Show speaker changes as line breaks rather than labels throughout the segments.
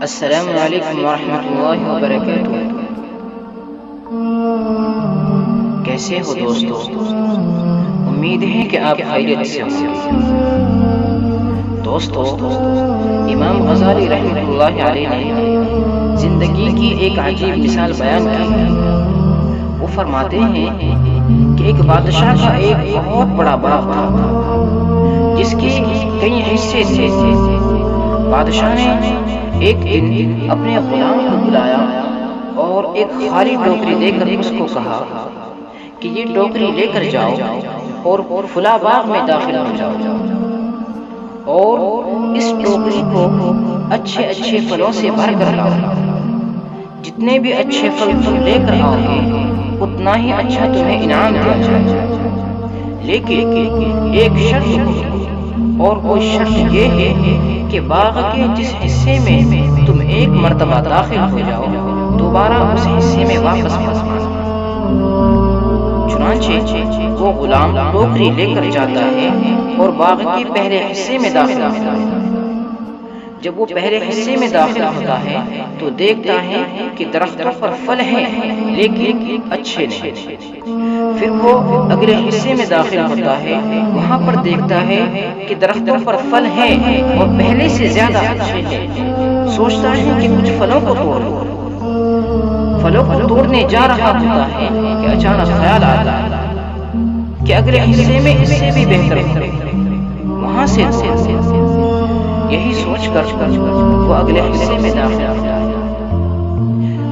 السلام علیکم ورحمۃ اللہ وبرکاتہ۔ کیسے ہو دوستو؟ امید ہے کہ آپ خیریت سے ہوں گے۔ دوستو، امام غزالی رحمۃ اللہ علیہ نے زندگی کی ایک عجیب مثال بیان کی ہے۔ وہ فرماتے ہیں کہ ایک بادشاہ کا ایک بہت بڑا باغ تھا جس کے کئی حصے تھے۔ بادشاہ نے ایک دن اپنے غلام کو بلایا اور ایک خالی ٹوکری دے کر اس کو کہا کہ یہ ٹوکری لے کر جاؤ اور فلاں باغ میں داخل ہو جاؤ، اور اس ٹوکری کو اچھے اچھے پھلوں سے بھر کر لاؤ۔ جتنے بھی اچھے پھل تم لے کر آؤ گے اتنا ہی اچھا تمہیں انعام دیا جائے گا، لیکن ایک شرط، اور وہ شرط یہ ہے کہ باغ کے جس حصے میں تم ایک مرتبہ داخل ہو جاؤ دوبارہ اس حصے میں واپس مت آنا۔ چنانچہ وہ غلام ٹوکری لے کر جاتا ہے اور باغ کے پہلے حصے میں داخل ہوتا ہے۔ جب وہ پہلے حصے میں داخل ہوتا ہے تو دیکھتا ہے کہ درختوں پر پھل ہیں لیکن اچھے نہیں۔ پھر وہ اگلے حصے میں داخل ہوتا ہے، وہاں پر دیکھتا ہے کہ درختوں پر پھل ہیں اور پہلے سے زیادہ اچھے ہیں۔ سوچتا ہے کہ کچھ پھلوں کو توڑ لوں۔ پھلوں کو توڑنے جا رہا ہوتا ہے کہ اچانک خیال آتا ہے کہ اگلے حصے میں اس سے بھی بہتر ہے، وہاں سے یہی سوچ کر وہ اگلے حصے میں داخل ہوتا ہے۔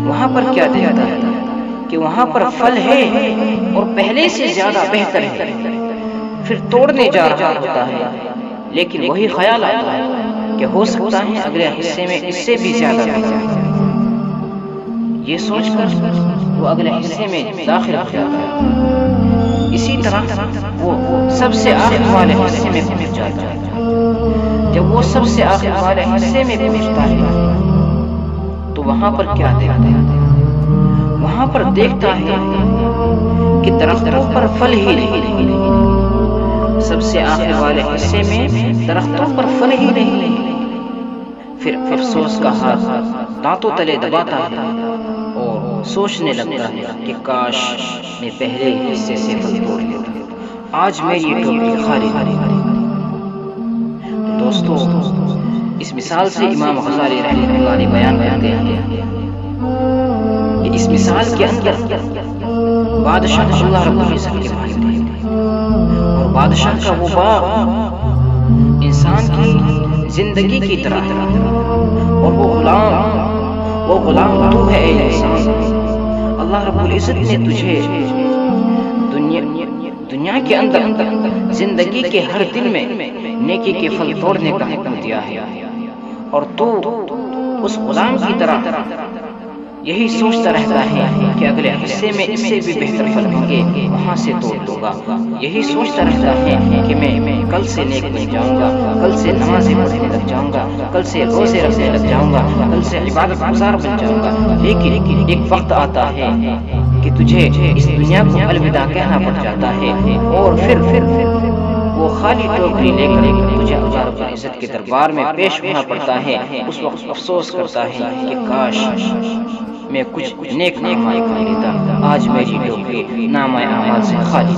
وہاں پر کیا دیکھتا ہے کہ وہاں پر پھل ہے اور پہلے سے زیادہ بہتر ہے۔ پھر توڑنے جا رہا ہوتا ہے لیکن وہی خیال آتا ہے کہ ہو سکتا ہے اگلے حصے میں اس سے بھی زیادہ بہتر ہے۔ یہ سوچ کر وہ اگلے حصے میں داخل ہو جاتا ہے۔ اسی طرح وہ سب سے آخر والے حصے میں پہنچ جاتا ہے۔ جب وہ سب سے آخر والے حصے میں پہنچتا ہے تو وہاں پر کیا دیکھتا ہے؟ وہاں پر دیکھتا ہے کہ درختوں پر پھل ہی نہیں۔ سب سے آخر والے حصے میں درختوں پر پھل ہی نہیں۔ پھر افسوس کا ہاتھ دانتوں تلے دباتا ہے اور سوچنے لگتا ہے کہ کاش میں پہلے حصے سے پھل توڑ لیتا، آج میری ٹوکری خالی خالی۔ دوستو، اس مثال سے امام غزالی رحمۃ اللہ علیہ بیان کرتے ہیں کہ اس مثال کے اندر بادشاہ اللہ رب العزت کے مالک ہیں، اور بادشاہ کا وہ باغ انسان کی زندگی کی طرح، اور وہ غلام تو ہے اے انسان۔ اللہ رب العزت نے تجھے دنیا کے اندر زندگی کے ہر دن میں نیکی کے پھل توڑنے کا حکم دیا ہے، اور تو اس غلام کی طرح یہی سوچتا رہتا ہے کہ اگلے حصے میں اس سے بھی بہتر پھل ہوں گے، وہاں سے توڑ لوں گا۔ یہی سوچتا رہتا ہے کہ میں کل سے نیک بن جاؤں گا، کل سے نمازیں پڑھنے لگ جاؤں گا، کل سے روزے رکھنے لگ جاؤں گا، کل سے عبادت گزار بن جاؤں گا۔ لیکن ایک وقت آتا ہے کہ تجھے اس دنیا کو الوداع کہنا پڑ جاتا ہے، اور پھر وہ خالی ٹوکری لے کر تجھے اللہ رب العزت کے دربار میں پیش ہونا پڑتا ہے۔ اس وقت افسوس کرتا ہے کہ کاش میں کچھ نیک نامہ کر لیتا، آج میری ٹوکری نامہ اعمال سے خالی۔